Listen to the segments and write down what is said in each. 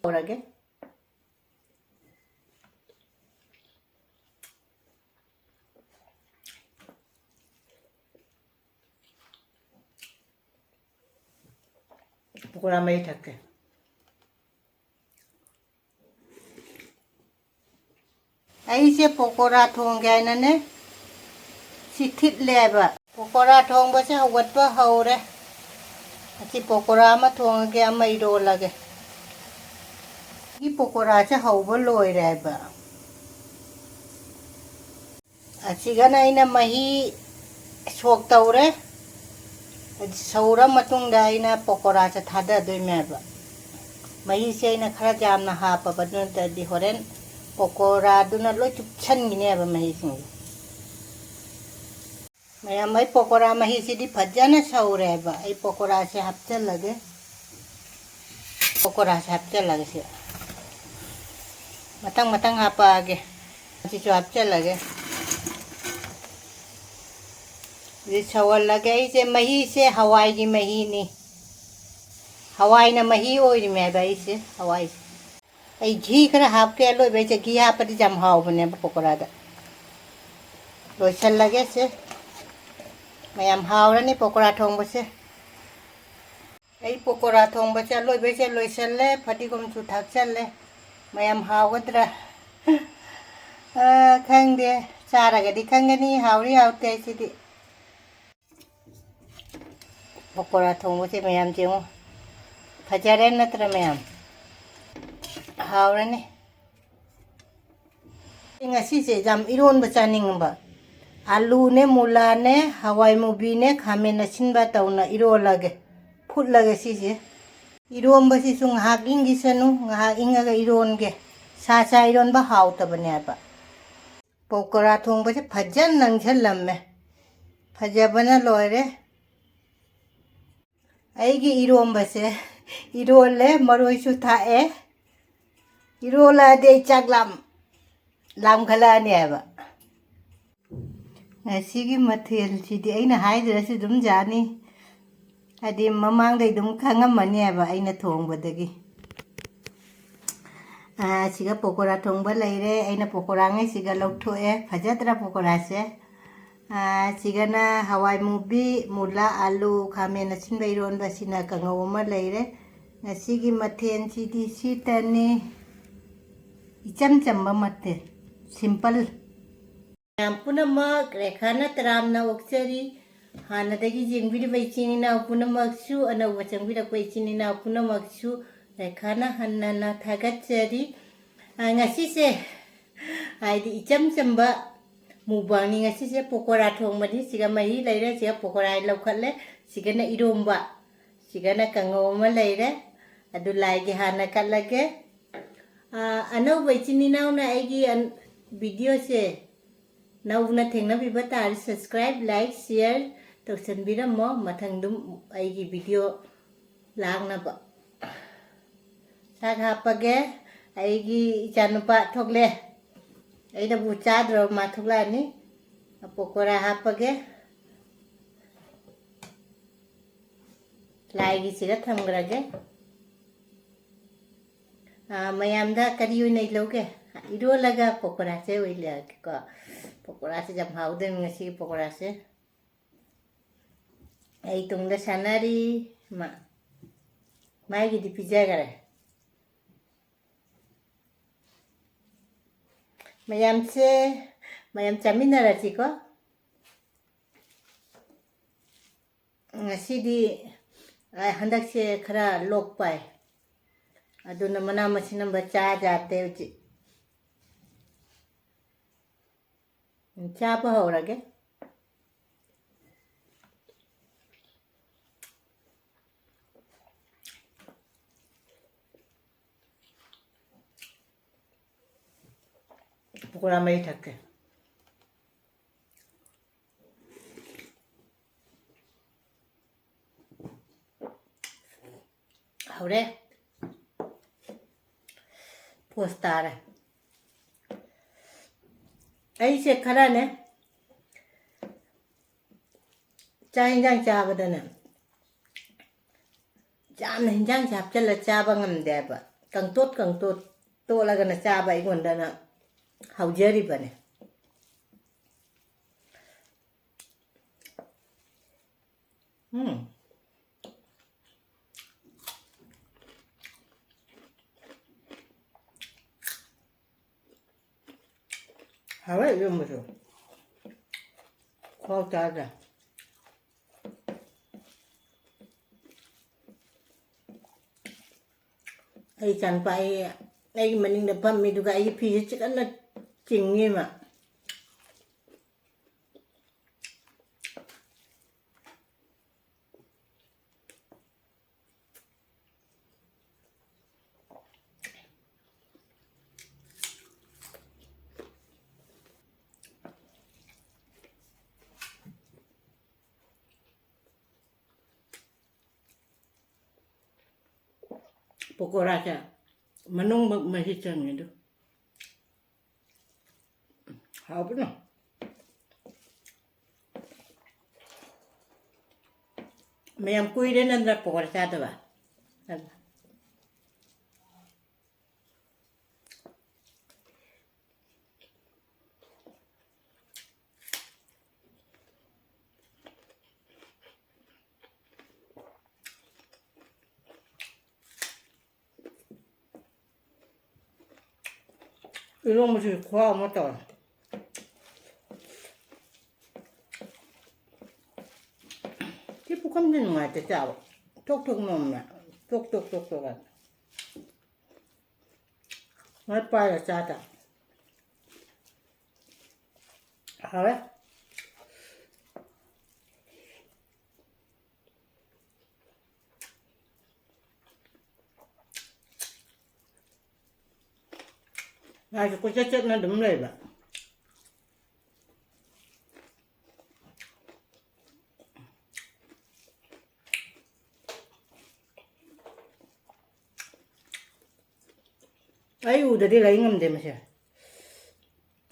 Orage. Pakoura mai thakke. Aise pakoura thongge na ne. Sithit leba. Pakoura thongba se hawatwa haure. Achi pakoura ma thongge ama iro lage. Ki pakoura se hawba loire ba. Achi gana ina mahi sok taure. Saura matungda ina pakoura se thada doi meba. Mahi se ina khara jamna hapa badun ta di horen pakoura duna lo chupchan gine ba mahi sing. Maya mai pakoura mahi se di phajana saure ba. Ai pakoura se hapchal lage. Pakoura se hapchal lage se. Matang hapa age. Achi chu hapchal lage. This sawal lage se mahi se hawai gi mahi ni. Hawai na mahi oi me ba ise hawai. Ai ghee khara hap ke loi be che ghee hap di jam haw bane pakoura da. Loi chal lage se. Mayam haura ni pakoura thongba se. Ai pakoura thongba cha loi be che loi chal le phati kum chu thak chal le. Mayam hawgadra. Khang de chara ga di khangani hauri haute chi di. Pakoura thongba se mayam jengo. Phajare natra mayam. Haura ni. Ngasi se jam iron ba chaning ba. Alu ne mula ne hawai mubi ne khamen asin ba tauna iro lage. Phut lage si se. Iron ba si sung haking gisanu ngha inga ga iron ge. Sa iron ba haw ta bane ba. Pakoura thongba se phajan nang chalam me. Phajabana loire. Aigi iron ba se irole maroi su tha e. Irola de chaglam. Lam khala ne ba. Ngashigi mathel chidi aina haidra se dum jani. Adi mamang dai dum khangamani ba aina thongbadagi. Siga pakoura thongba leire aina pakoura ngai siga lauthoe phajatra pakoura se. Siga na hawai mubi mula alu khamen asin ba iron ba sina kangau ma leire. Ngashigi mathel chidi sitani icham chamba mathel simple. Punamak rekhana taramna oksari hanadagi jengbiri baichini na punamaksu ana wachangbira baichini na punamaksu rekhana hannana thagachari ngasi se aidi icham chamba mubani ngasi se pakoura thongmani siga mahi leire siga pakoura laukhatle sigana eromba sigana kangoma leire adu laige hana kalage anau baichini na una aigi video se Nauna thengna biba tar subscribe like share tausan biramo mathang dum aigi video langna ba sag hapage aigi chanupa thokle aida bu chadro ma thokla ni pakoura hapage laigi siga thamgrage mayamda kari oi nei loge iro laga pakoura se oi lag ko pakoura se jam haude ngasi pakoura se ai tungda sanari mai gi di pizza gare mayam chamina ra chi ko ngasi di handak se khara lok pai aduna mana masinam ba cha jate uchi cha pa horage pakoura mai thakke haure postara ai se khara ne cha hinjang cha badana jam hinjang chap chala cha ba ngam de ba ꯀꯪꯇꯣꯠ ꯇꯣꯠꯂꯒꯅ ꯆꯥꯕ ꯑꯩꯉꯣꯟꯗꯅ ꯍꯧꯖꯔꯤꯕꯅꯦ 하왜 이런 거죠? 과학자자. ai chẳng phải ai mà nên đập băm mi được ai phi chắc là chỉnh như mà pakoura cha manung masih itu apa no mayam kui đến ăn ra pakoura cha đó ba 이런 것이 고아 맞다. 기쁘 감는 거 같아, 짜. 톡톡 놓으면 톡톡톡톡. 맛봐야 짜다. 하래? 아주 꼬짝짝나 넘어야 봐. 아이고, 우들이 라잉하면 되면서.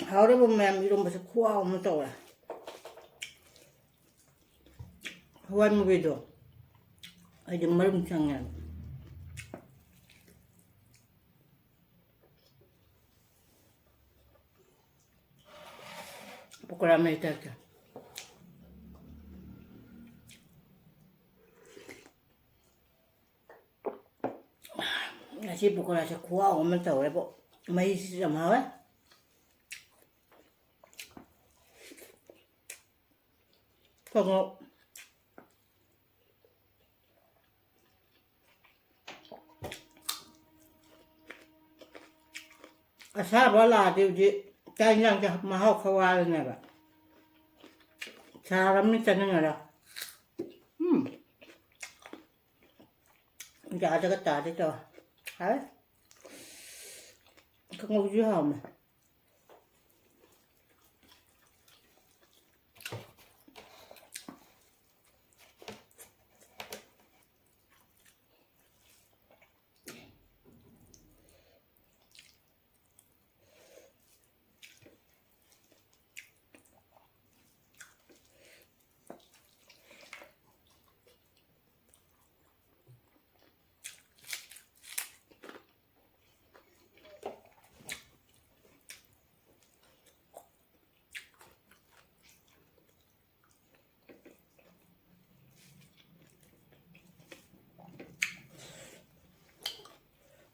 하루 보면 이런 것을 구하면 떠오라. 하완 무비도. 아이들 머름창이야. pakoura may taka. Nasi pakoura sa kuha o man tao po. May samawa. Pango. Asaba la diuji. Kaya lang ka mahal kawalan na ba? Sarap ni tanong nga. Hindi ada ka tadi to. Ha? Kung ujuham.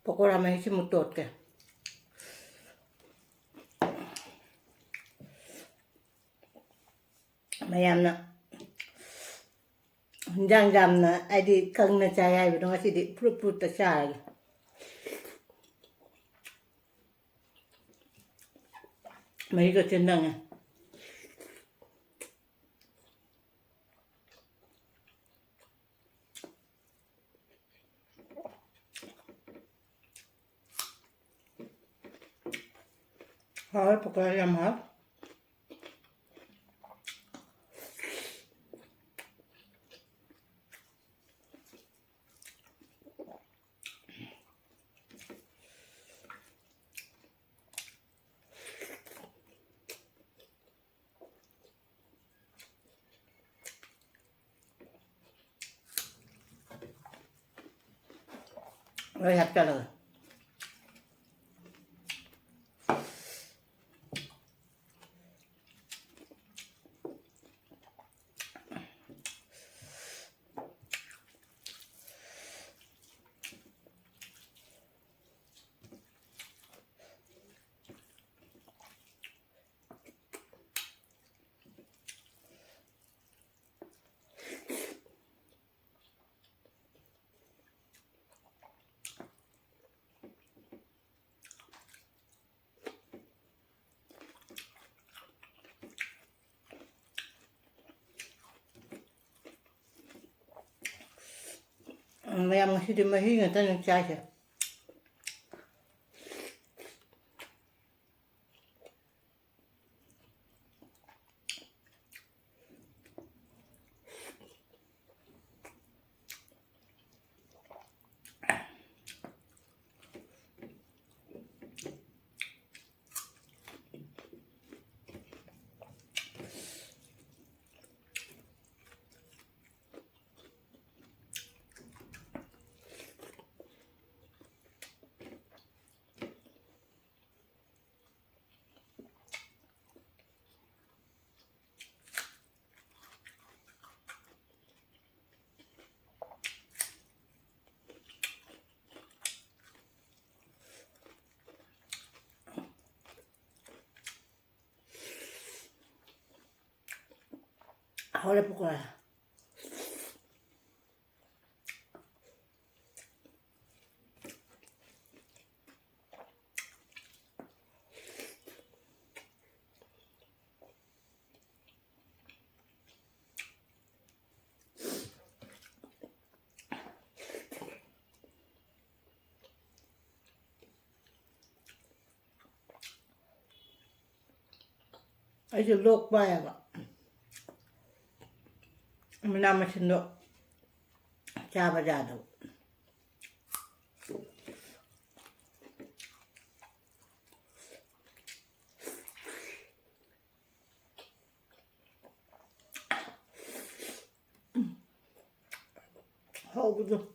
pakoura may simutot ka. Mayam na. Jam na ay di kang na chaya bidong kasi di purut ta chaya. May ko tindang ah. Hal pakoura yang mahal. Lihat kalau Mayam ngashidi mahi ngata nang chai. Ahora pakoura. Ayo lok ba ya ba. Nama sendok coba jatuh. Oh betul.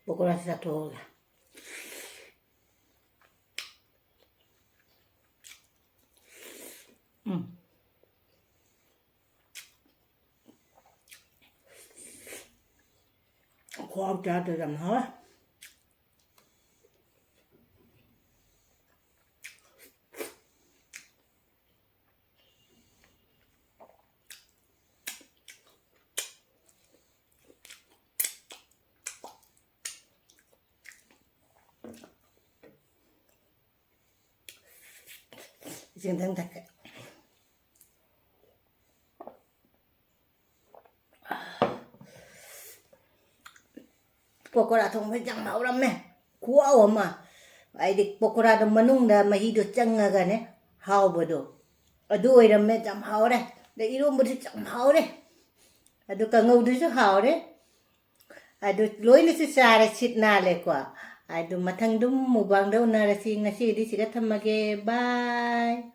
Pakoura satu hoga. Kau jatuh jam hal. Jangan tak. Pakoura thongba jang mau ramme. Kuau ama. Ai dik pakoura da manung da mahi do changaga ne. Hau bodo. Adu oi ramme jam hau re. Da eromba du jam hau re. Adu kangau du su hau re. Adu loi ni su sare sit na le kwa. Adu mathang dum mubang da unara si ngasi di siga thamage. Bye.